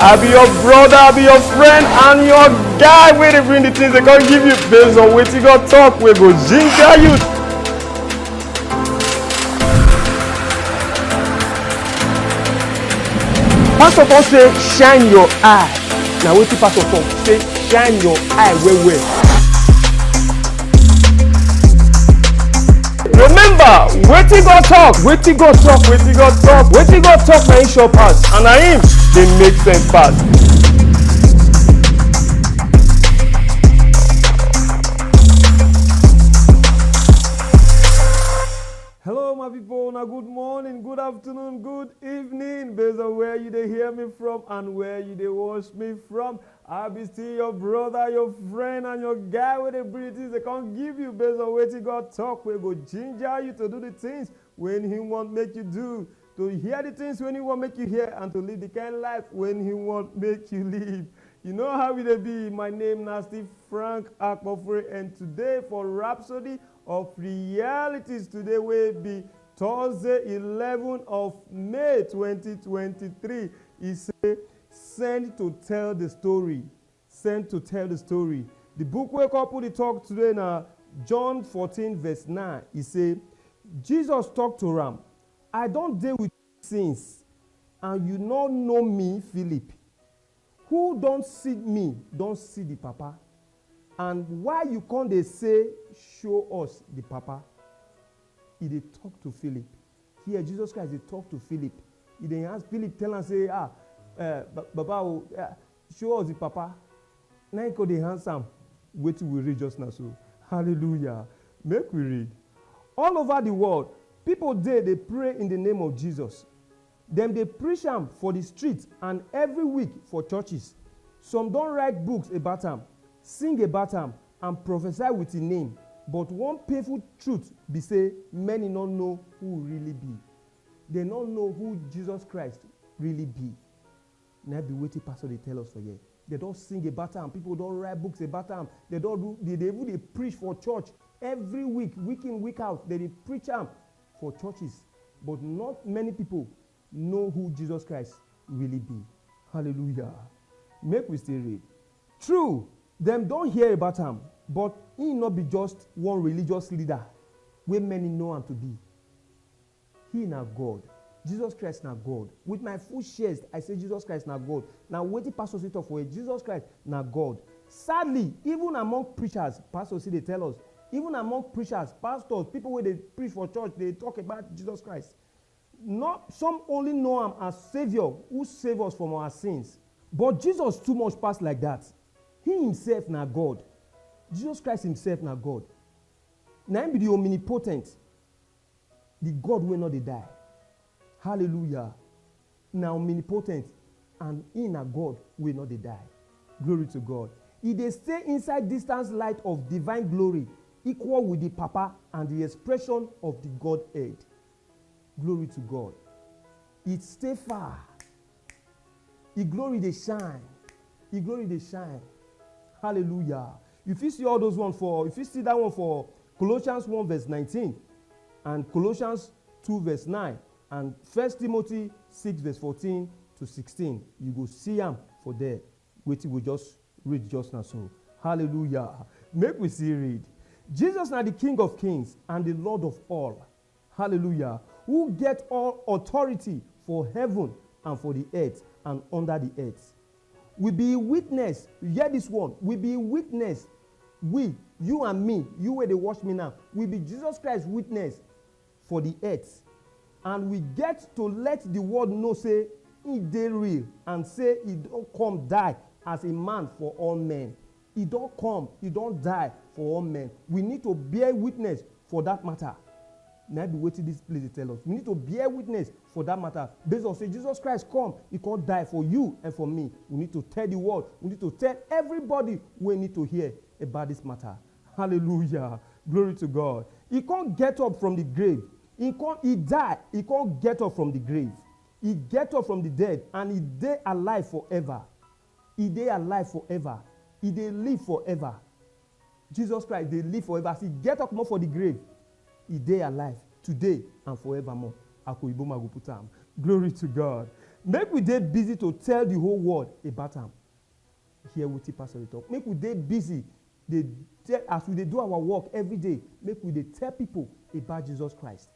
I be your brother, I be your friend, and your guy where they bring the things they can't give you based on what you got talk. We go ginger you. Pastor Paul say, shine your eye. Now what Pastor Paul say, shine your eye where. Remember, wetin God talk, wetin God talk, wetin God talk, wetin God talk na him sure pass, and na him dey make sense pass. Hello my people, na good morning, good afternoon, good evening, based on where you dey hear me from and where you dey watch me from. I be still your brother, your friend, and your guy with the abilities they can't give you based on wetin God talk. We go ginger you to do the things when He want make you do, to hear the things when He want make you hear, and to live the kind of life when He want make you live. You know how it be. My name is Steve Frank Akpofre, and today for Rhapsody of Realities, today will be Thursday, 11th of May 2023. He say, send to tell the story. Send to tell the story. The book wake up with the talk today now, John 14 verse 9. He say, Jesus talked to Ram. I don't deal with sins, and you not know me, Philip. Who don't see me, don't see the Papa. And why you can't they say, show us the Papa? He they talk to Philip. Here, Jesus Christ, they talk to Philip. He they ask Philip, tell and say, Baba, show us the Papa. Now he could they handsome. Wait till we read just now. So, hallelujah. Make we read. All over the world, people there, they pray in the name of Jesus. Them they preach him for the streets and every week for churches. Some don't write books about him, sing about him, and prophesy with his name. But one painful truth be say, many don't know who really be. They don't know who Jesus Christ really be. Now be waiting pastor they tell us for here. They don't sing about him. People don't write books about him. They don't do. They preach for church every week, week in, week out. They preach him for churches, but not many people know who Jesus Christ really be. Hallelujah. Make we still read. True, them don't hear about him, but he not be just one religious leader where many know him to be. He na God. Jesus Christ na God. With my full chest, I say Jesus Christ na God. Now waiting pastors talk for it. Jesus Christ na God. Sadly, even among preachers, pastors see they tell us, even among preachers, pastors, people where they preach for church, they talk about Jesus Christ. Not some only know him as Savior who save us from our sins. But Jesus too much past like that. He himself na God. Jesus Christ himself na God. Now him be the omnipotent. The God will not die. Hallelujah. Now omnipotent and he na God will not die. Glory to God. If they stay inside distance light of divine glory, equal with the Papa and the expression of the Godhead. Glory to God. It stay far. His glory they shine. His glory they shine. Hallelujah. If you see all those ones for, if you see that one for Colossians 1 verse 19 and Colossians 2 verse 9 and 1 Timothy 6 verse 14 to 16, you go see them for there. Wait till we just read just now. So, hallelujah. Make we see read. Jesus now the King of Kings and the Lord of all. Hallelujah. Who get all authority for heaven and for the earth and under the earth. We be witness, hear this one, we be witness, we, you and me, you where they watch me now, we be Jesus Christ witness for the earth. And we get to let the world know, say, he dey real, and say he don't come die as a man for all men. He don't come, he don't die for all men. We need to bear witness for that matter. Now be waiting this place to tell us. We need to bear witness for that matter. Based on say Jesus Christ come, he can't die for you and for me. We need to tell the world. We need to tell everybody we need to hear about this matter. Hallelujah. Glory to God. He can't get up from the grave. He died. He can't get up from the grave. He get up from the dead and he dey alive forever. He dey alive forever. He dey live forever. Jesus Christ, they live forever. As he get up more for the grave, he dey alive today and forevermore. Glory to God. Make we dey busy to tell the whole world about am. Hear wetin pastor dey talk. Make we dey busy as we dey do our work every day. Make we dey tell people about Jesus Christ.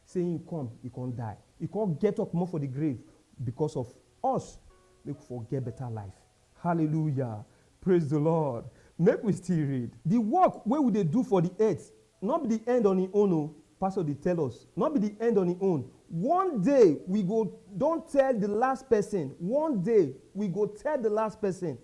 Say him come, he can't die. He can't get up more for the grave because of us. Make we forget better life. Hallelujah. Praise the Lord. Make we still read. The work wey we dey do for the earth, not be the end on its own. Oh, pastor dey tell us, not be the end on its own. One day we go don't tell the last person. One day we go tell the last person.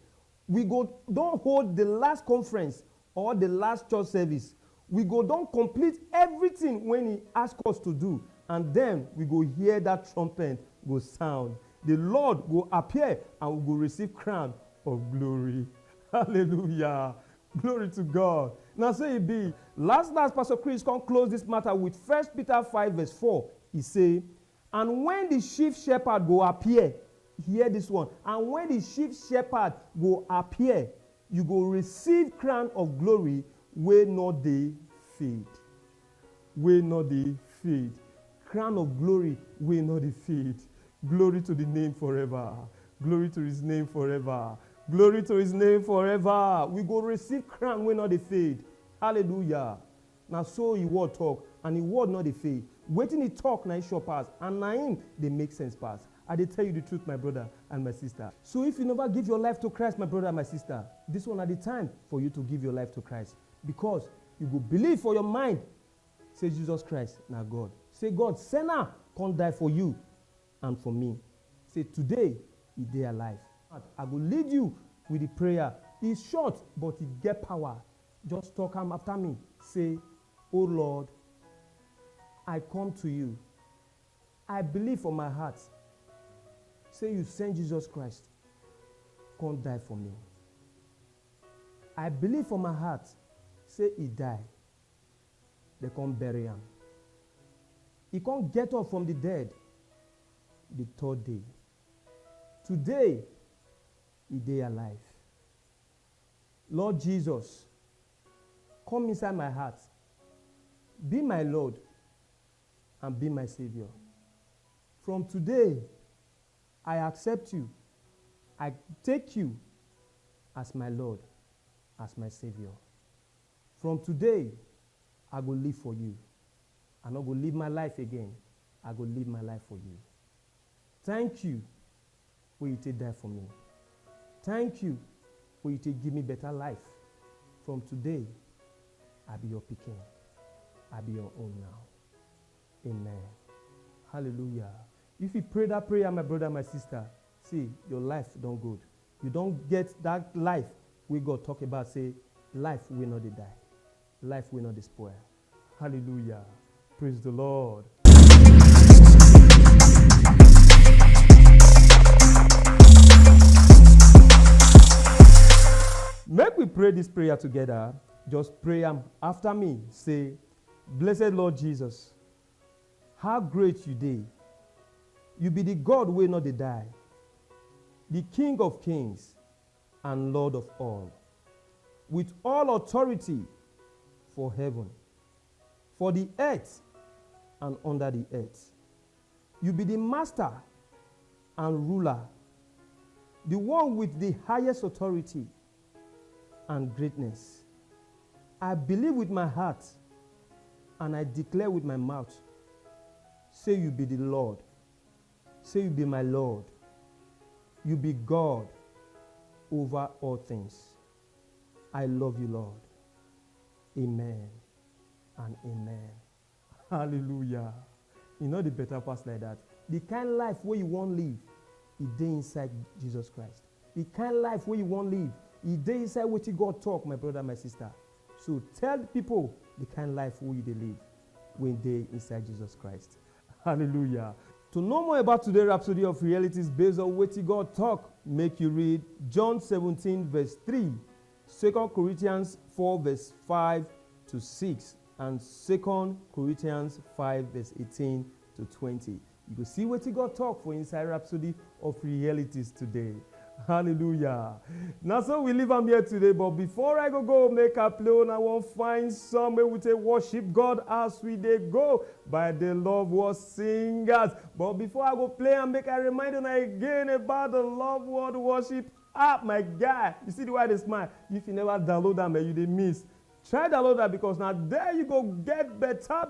We go don't hold the last conference or the last church service. We go don't complete everything when he asks us to do. And then we go hear that trumpet go sound. The Lord will appear and we will receive crown of glory. Hallelujah. Glory to God. Now say it be. Last Pastor Chris can close this matter with 1 Peter 5 verse 4. He say, and when the chief shepherd go appear, hear this one. And when the chief shepherd go appear, you go receive crown of glory where not they fade. Where not they fade. Crown of glory where not they fade. Glory to the name forever. Glory to his name forever. Glory to his name forever. We go receive crown where not they fade. Hallelujah. Now so he word talk and he word not they fade. Waiting he talk now he sure pass. And now him they make sense pass. I did tell you the truth, my brother and my sister. So if you never give your life to Christ, my brother and my sister, this one at the time for you to give your life to Christ. Because you go believe for your mind. Say Jesus Christ, now God. Say God, sinner, can't die for you and for me. Say today, he dey alive. I will lead you with the prayer. It's short, but it get power. Just talk him after me. Say, oh Lord, I come to you. I believe from my heart. Say you send Jesus Christ. Can't die for me. I believe from my heart. Say he died. They can't bury him. He can't get up from the dead the third day. Today, he dey alive. Lord Jesus, come inside my heart. Be my Lord and be my Savior. From today, I accept you. I take you as my Lord, as my Savior. From today, I will live for you. I'm not going to live my life again. I will live my life for you. Thank you for you to die for me. Thank you for you to give me better life. From today, I'll be your picking. I'll be your own now. Amen. Hallelujah. If you pray that prayer, my brother, my sister, see, your life don't good. You don't get that life we God talk about, say, life will not die. Life will not spoil. Hallelujah. Praise the Lord. Make we pray this prayer together. Just pray after me. Say, blessed Lord Jesus, how great you dey. You be the God wey not dey die, the King of kings and Lord of all, with all authority for heaven, for the earth and under the earth. You be the master and ruler, the one with the highest authority and greatness. I believe with my heart and I declare with my mouth. Say you be the Lord. Say you be my Lord. You be God over all things. I love you, Lord. Amen and amen. Hallelujah. You know the better part like that. The kind of life where you won't live, it dey inside Jesus Christ. The kind of life where you won't live, it dey inside what you God talk, my brother, my sister. So tell people the kind of life where you dey live when they inside Jesus Christ. Hallelujah. To know more about today's Rhapsody of Realities based on what God talk, make you read John 17 verse 3, 2 Corinthians 4 verse 5 to 6, and 2 Corinthians 5 verse 18 to 20. You will see what God talk for inside Rhapsody of Realities today. Hallelujah. Now, so we leave am here today, but before I go make a play, I want to find some way we take worship God as we dey go by the Love Word Singers. But before I go play and make a reminder again about the Love Word Worship app, my guy. You see the way they smile? If you never download them, you dey miss. Try download that because now there you go get better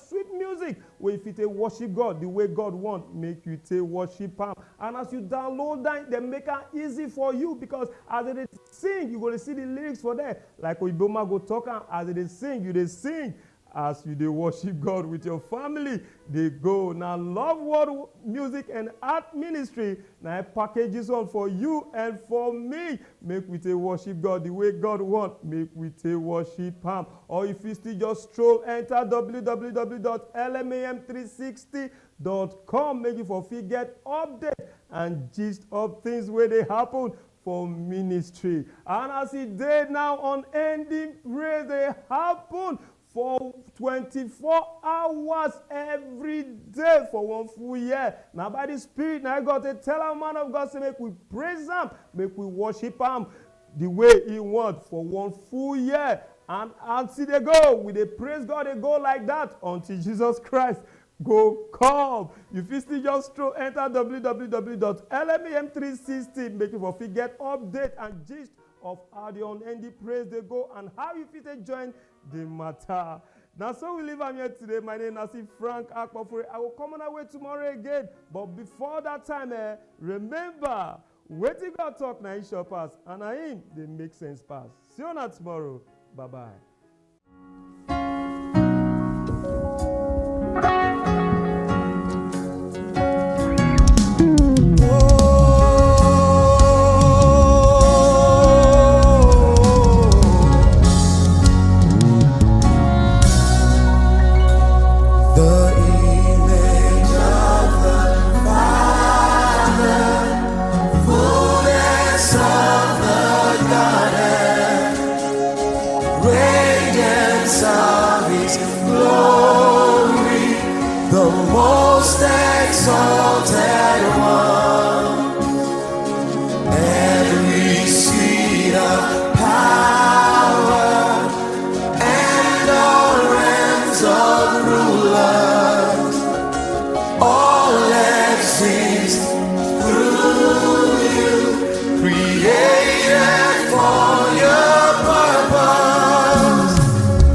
sweet music where if you take worship God the way God want, make you take worship Him. And as you download that, they make it easy for you because as they sing, you go to see the lyrics for there. Like Oiboma go talk and as they sing, you they sing. As you dey worship God with your family, they go. Now, Love Word Music and Art Ministry, now I package this one for you and for me. Make we take worship God the way God want. Make we take worship Him. Or if you still just stroll, enter www.lmam360.com. Make you for free get update and gist of things where they happen for ministry. And as it did now on ending praise, they happen for 24 hours every day for one full year. Now by the Spirit, now I got to tell our man of God, say make we praise Him, make we worship Him the way He wants for one full year. And until they go, with they praise God, they go like that until Jesus Christ go come. You still just enter www.lmam360, make you for free get update and gist of how the unending praise they go and how you fit join the matter. Now, so we leave am here today. My name is Frank Akpofure. I will come on our way tomorrow again. But before that time, remember, wetin God talk na Him sure pass, and na Him dey make sense pass. See you on tomorrow. Bye-bye. Exalted One, every seat of power and all realms of rulers, all exist through you, created for your purpose.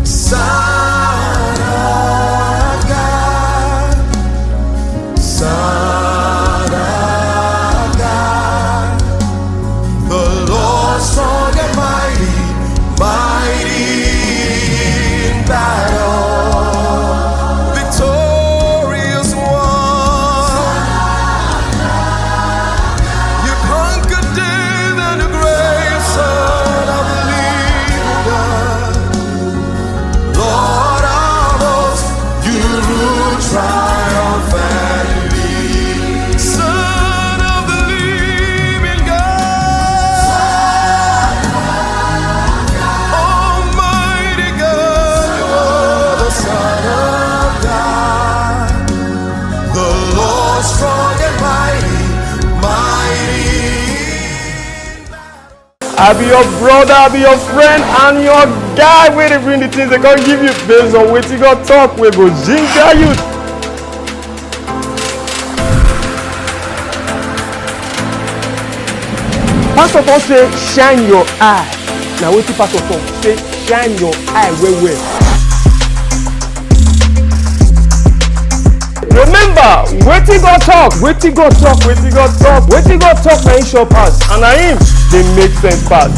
Son of God, Son of God, the Lord strong and mighty, mighty in battle, victorious one. You conquered death and the grave, Son of the living God. Lord of hosts, you rule triumphantly. Son of the living God, Almighty God, you are the Son of God, the Lord strong and mighty, mighty. I be your brother, I be your friend, and your guy where they bring the things they can give you based on what you got talk. We go ginger you. Pastor Paul say, shine your eye. Now what Pastor Paul say, shine your eye where. Remember, wetin God talk, wetin God talk, wetin God talk, wetin God talk na Him sure pass, and na Him dey make sense pass.